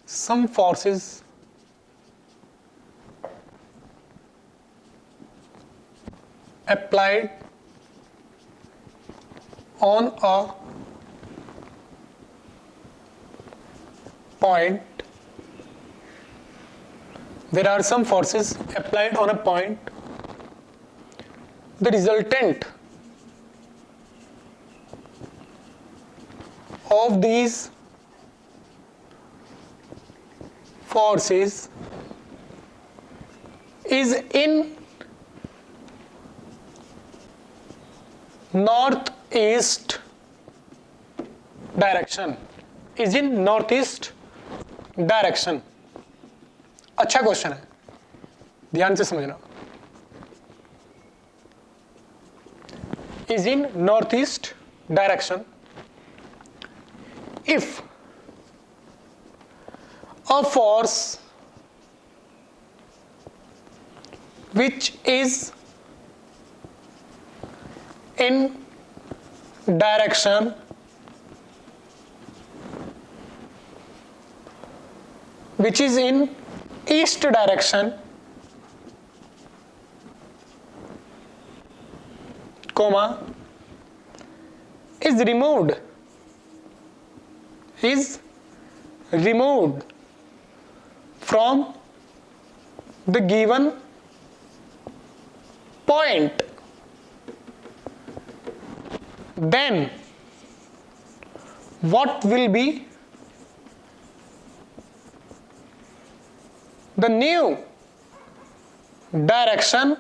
some forces applied on a point. There are some forces applied on a point. The resultant of these forces is in northeast direction, is in northeast direction। अच्छा question है, ध्यान से समझना। is in northeast direction if a force which is in direction which is in east direction, comma, is removed from the given point, then what will be the new direction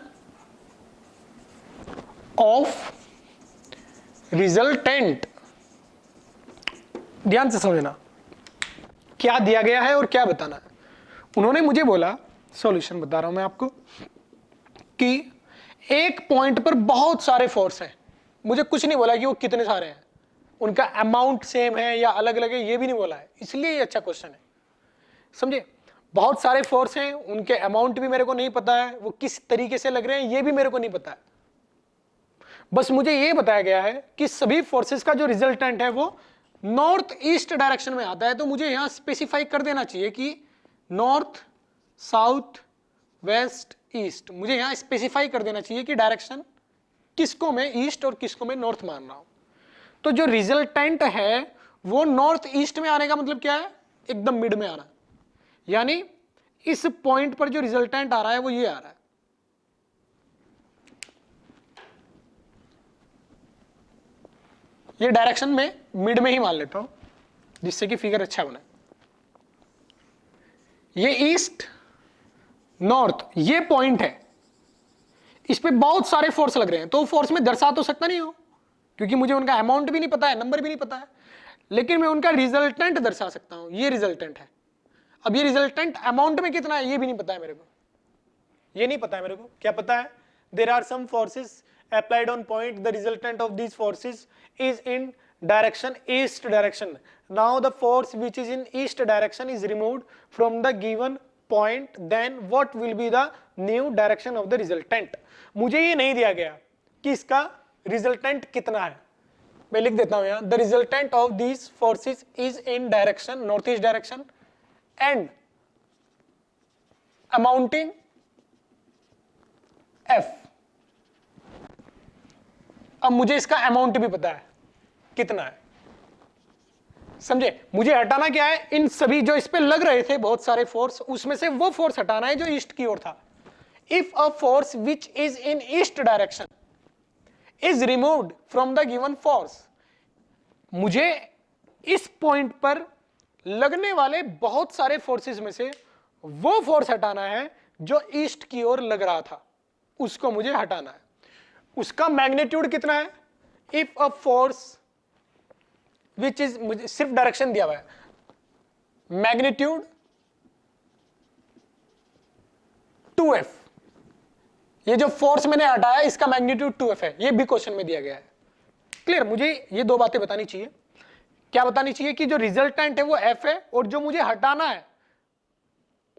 of resultant। ध्यान से समझना क्या दिया गया है और क्या बताना है। उन्होंने मुझे बोला, सॉल्यूशन बता रहा हूं मैं आपको, कि एक पॉइंट पर बहुत सारे फोर्स हैं। मुझे कुछ नहीं बोला कि वो कितने सारे हैं, उनका अमाउंट सेम है या अलग अलग है, ये भी नहीं बोला है, इसलिए ये अच्छा क्वेश्चन है। समझे? बहुत सारे फोर्स हैं, उनके अमाउंट भी मेरे को नहीं पता है, वो किस तरीके से लग रहे हैं ये भी मेरे को नहीं पता है। बस मुझे ये बताया गया है कि सभी फोर्सेस का जो रिजल्टेंट है वो नॉर्थ ईस्ट डायरेक्शन में आता है। तो मुझे यहां स्पेसिफाई कर देना चाहिए कि नॉर्थ, साउथ, वेस्ट, ईस्ट। मुझे यहां स्पेसिफाई कर देना चाहिए कि डायरेक्शन किसको मैं ईस्ट और किसको मैं नॉर्थ मान रहा हूं। तो जो रिजल्टेंट है वो नॉर्थ ईस्ट में आने का मतलब क्या है? एकदम मिड में आ रहा है, यानी इस पॉइंट पर जो रिजल्टेंट आ रहा है वो ये आ रहा है। ये डायरेक्शन में मिड में ही मान लेता हूं जिससे कि फिगर अच्छा बने। ये ईस्ट, नॉर्थ, ये पॉइंट है, इस पे बहुत सारे फोर्स लग रहे हैं, तो फोर्स में दर्शा तो सकता नहीं हो क्योंकि मुझे उनका अमाउंट भी नहीं पता है, नंबर भी नहीं पता है, लेकिन मैं उनका रिजल्टेंट दर्शा सकता हूं। ये रिजल्टेंट है। अब ये रिजल्टेंट अमाउंट में कितना है ये भी नहीं पता है मेरे को, ये नहीं पता है मेरे को। क्या पता है? There are some forces applied on point, the resultant of these forces is in direction east direction. Now the force which is in east direction is removed from the given point, then what will be the new direction of the resultant? मुझे ये नहीं दिया गया कि इसका resultant कितना है, मैं लिख देता हूं यहां, the resultant of these forces is in direction northeast direction and amounting F। अब मुझे इसका अमाउंट भी पता है कितना है, समझे? मुझे हटाना क्या है? इन सभी जो इस पे लग रहे थे बहुत सारे फोर्स, उसमें से वो फोर्स हटाना है जो ईस्ट की ओर था। If a force which is in east direction is removed from the given force, मुझे इस पॉइंट पर लगने वाले बहुत सारे फोर्सेस में से वो फोर्स हटाना है जो ईस्ट की ओर लग रहा था, उसको मुझे हटाना है। उसका मैग्नीट्यूड कितना है? If a force which is, मुझे सिर्फ डायरेक्शन दिया हुआ है, मैग्नीट्यूड 2f, ये जो फोर्स मैंने हटाया इसका मैग्नीट्यूड 2f है, ये भी क्वेश्चन में दिया गया है। क्लियर? मुझे ये दो बातें बतानी चाहिए। क्या बतानी चाहिए? कि जो रिजल्टेंट है वो f है और जो मुझे हटाना है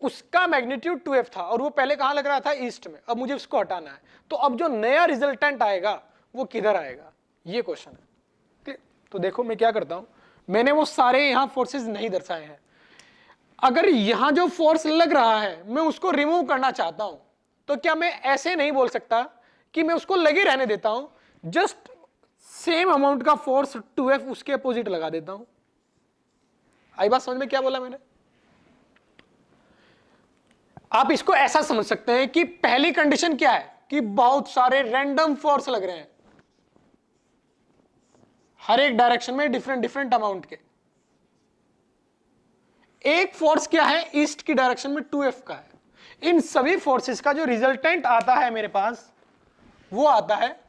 उसका मैग्नीट्यूड 2f था, और वो पहले कहां लग रहा था? ईस्ट में। अब मुझे उसको हटाना है, तो अब जो नया रिजल्टेंट आएगा वो किधर आएगा, ये क्वेश्चन है। क्लियर? तो देखो मैं क्या करता हूं, मैंने वो सारे यहां फोर्सेस नहीं दर्शाए हैं। अगर यहां जो फोर्स लग रहा है मैं उसको रिमूव करना चाहता हूं, तो क्या मैं ऐसे नहीं बोल सकता कि मैं उसको लगे रहने देता हूं, जस्ट सेम अमाउंट का फोर्स 2f उसके अपोजिट लगा देता हूं? आई बात समझ में? क्या बोला मैंने? आप इसको ऐसा समझ सकते हैं कि पहली कंडीशन क्या है कि बहुत सारे रैंडम फोर्स लग रहे हैं, हर एक डायरेक्शन में डिफरेंट डिफरेंट अमाउंट के। एक फोर्स क्या है? ईस्ट की डायरेक्शन में 2f का है। इन सभी फोर्सेस का जो रिजल्टेंट आता है मेरे पास, वो आता है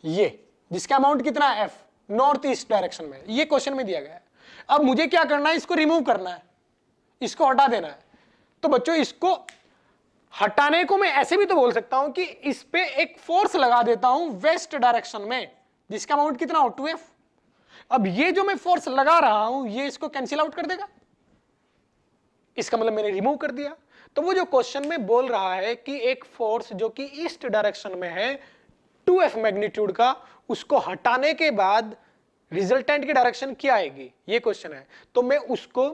ये, जिसका अमाउंट कितना है? f, नॉर्थ ईस्ट डायरेक्शन में। ये क्वेश्चन में दिया गया है। अब मुझे क्या करना है? इसको रिमूव करना है, इसको हटा देना है। तो बच्चों इसको हटाने को मैं ऐसे भी तो बोल सकता हूं कि इस पे एक फोर्स लगा देता हूं वेस्ट डायरेक्शन में, जिसका अमाउंट कितना हो? 2f। अब ये जो मैं फोर्स लगा रहा हूं ये इसको कैंसिल आउट कर देगा, इसका मतलब मैंने रिमूव कर दिया। तो वो जो क्वेश्चन में बोल रहा है कि एक फोर्स जो कि ईस्ट डायरेक्शन में है 2f मैग्नीट्यूड का, उसको हटाने के बाद रिजल्टेंट की डायरेक्शन क्या आएगी, ये क्वेश्चन है। तो मैं उसको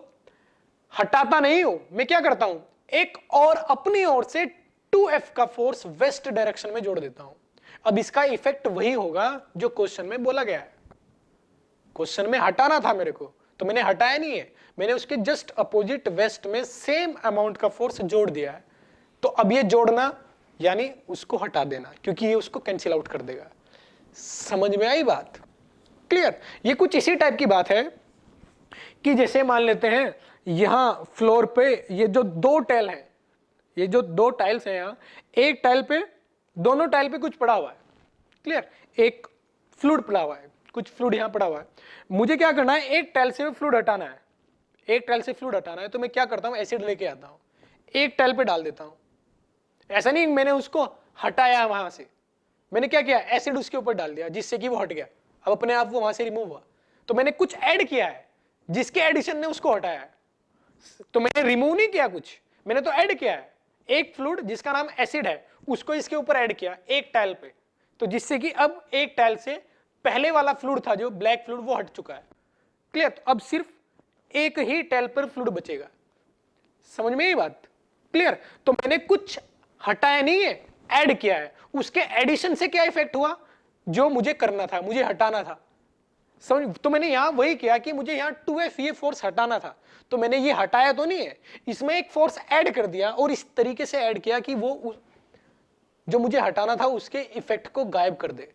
हटाता नहीं हूं, मैं क्या करता हूं? एक और अपनी ओर से 2f का फोर्स वेस्ट डायरेक्शन में जोड़ देता हूं। अब इसका इफेक्ट वही होगा जो क्वेश्चन में बोला गया है। क्वेश्चन में हटाना था मेरे को, तो मैंने हटाया नहीं है, मैंने उसके जस्ट अपोजिट वेस्ट में सेम अमाउंट का फोर्स जोड़ दिया है। तो अब ये जोड़ना यानी उसको हटा देना, क्योंकि ये उसको कैंसिल आउट कर देगा। समझ में आई बात? क्लियर? ये कुछ इसी टाइप की बात है कि जैसे मान लेते हैं यहां फ्लोर पे ये जो दो टाइल हैं, ये जो दो टाइल्स हैं यहां, एक टाइल पे, दोनों टाइल पे कुछ पड़ा हुआ है। क्लियर? एक फ्लूइड पड़ा हुआ है, कुछ फ्लूइड यहां पड़ा हुआ है। मुझे क्या करना है? एक टाइल से फ्लूइड हटाना है, एक टाइल से फ्लूइड हटाना है। तो मैं क्या करता हूं? एसिड लेके आता हूं, एक टाइल पे डाल देता हूं। ऐसा नहीं मैंने उसको हटाया वहां से, मैंने क्या किया? एसिड उसके ऊपर डाल दिया, जिससे कि वो हट गया। अब अपने आप वो वहां से रिमूव हुआ। तो मैंने कुछ ऐड किया है जिसके एडिशन ने उसको हटाया है। तो मैंने रिमूव नहीं किया कुछ, मैंने तो ऐड किया है। एक फ्लूइड जिसका नाम एसिड है उसको इसके ऊपर ऐड किया एक टाइल पे, तो जिससे कि अब एक टाइल से पहले वाला फ्लूइड था जो ब्लैक फ्लूइड वो हट चुका है। क्लियर? तो अब सिर्फ एक ही टाइल पर फ्लूइड बचेगा। समझ में ये बात? क्लियर? तो मैंने कुछ हटाया नहीं है, ऐड किया है। उसके एडिशन से क्या इफेक्ट हुआ? जो मुझे करना था, मुझे हटाना था। समझ? तो मैंने यहां वही किया कि मुझे यहां 2f ये फोर्स हटाना था, तो मैंने ये हटाया तो नहीं है, इसमें एक फोर्स ऐड कर दिया और इस तरीके से ऐड किया कि वो जो मुझे हटाना था उसके इफेक्ट को गायब कर दे।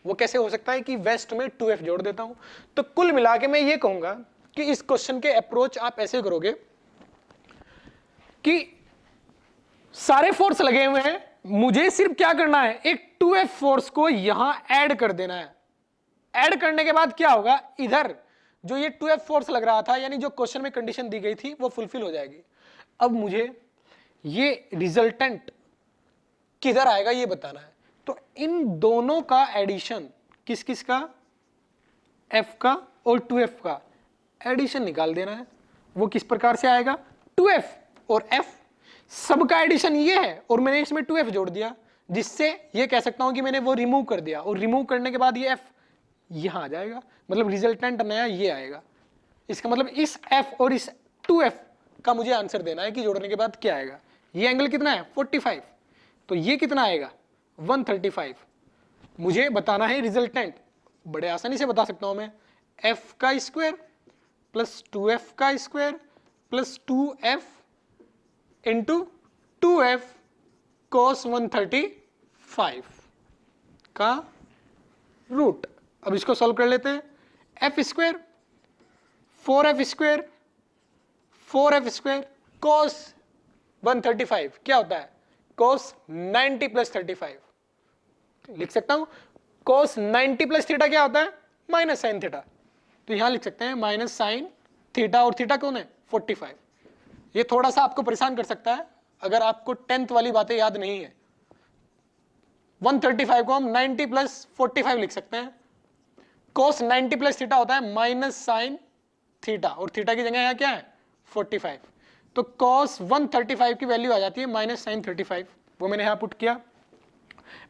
वो कैसे हो सकता है? कि वेस्ट में 2f जोड़ देता हूं। तो कुल मिला के मैं ये कहूंगा कि इस क्वेश्चन के अप्रोच आप ऐसे करोगे कि सारे फोर्स लगे हुए हैं, मुझे सिर्फ क्या करना है? एक 2f फोर्स को यहां ऐड कर देना है। ऐड करने के बाद क्या होगा? इधर जो ये 2f फोर्स लग रहा था, यानी जो क्वेश्चन में कंडीशन दी गई थी वो फुलफिल हो जाएगी। अब मुझे ये रिजल्टेंट किधर आएगा ये बताना है। तो इन दोनों का एडिशन, किस किस का? f का और 2f का एडिशन निकाल देना है। वो किस प्रकार से आएगा? 2f और f सबका एडिशन ये है और मैंने इसमें 2f जोड़ दिया, जिससे ये कह सकता हूं कि मैंने वो रिमूव कर दिया, और रिमूव करने के बाद ये f यहां आ जाएगा, मतलब रिजल्टेंट नया ये आएगा। इसका मतलब इस f और इस 2f का मुझे आंसर देना है कि जोड़ने के बाद क्या आएगा। ये एंगल कितना है? 45। तो ये कितना आएगा? 135। मुझे बताना है रिजल्टेंट। बड़े आसानी से बता सकता हूं मैं, f का स्क्वायर प्लस 2f का square plus 2f into 2f cos 135 का रूट। अब इसको सॉल्व कर लेते हैं। f square 4f square cos 135 क्या होता है, cos 90 प्लस 35 लिख सकता हूं। cos 90 प्लस थीटा क्या होता है, माइनस साइन थीटा, तो यहां लिख सकते हैं माइनस साइन थीटा, और थीटा कौन है 45। ये थोड़ा सा आपको परेशान कर सकता है अगर आपको 10th वाली बातें याद नहीं है। 135 को हम 90 प्लस 45 लिख सकते हैं। cos 90 प्लस थीटा होता है माइनस साइन थीटा, और थीटा की जगह यहाँ क्या है 45, तो cos 135 की वैल्यू आ जाती है माइनस साइन 35, वो मैंने यहाँ पुट किया।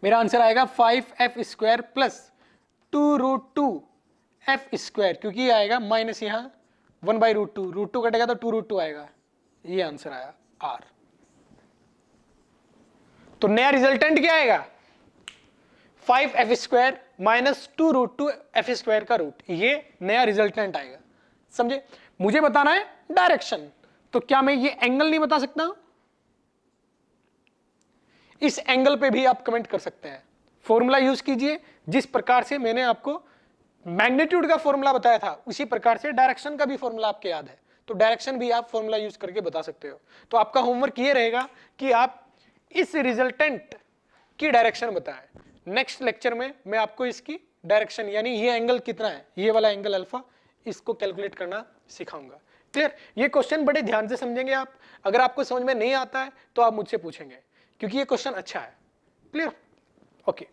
मेरा आंसर आएगा 5f square plus 2√2f square, क्योंकि ये आएगा माइनस यहाँ 1/√2, √2 कटेगा तो 2√2 आएगा, ये आंसर आया R। तो नया रिजल्टेंट क्या आएगा 5f square minus 2√2f square का रूट, ये नया रिजल्टेंट आएगा। समझे, मुझे बताना है डायरेक्शन, तो क्या मैं ये एंगल नहीं बता सकता, इस एंगल पे भी आप कमेंट कर सकते हैं। फॉर्मूला यूज कीजिए, जिस प्रकार से मैंने आपको मैग्नीट्यूड का फॉर्मूला बताया था उसी प्रकार से डायरेक्शन का भी फॉर्मूला आपके याद है, तो डायरेक्शन भी आप फॉर्मूला यूज करके बता सकते हो। तो आपका होमवर्क ये रहेगा कि आप इस रिजल्टेंट की डायरेक्शन बताएं। नेक्स्ट लेक्चर में मैं आपको इसकी डायरेक्शन यानी ये एंगल कितना है, ये वाला एंगल अल्फा, इसको कैलकुलेट करना सिखाऊंगा। क्लियर, ये क्वेश्चन बड़े ध्यान से समझेंगे आप, अगर आपको समझ में नहीं आता है तो आप मुझसे पूछेंगे, क्योंकि ये क्वेश्चन अच्छा है। Clear, okay.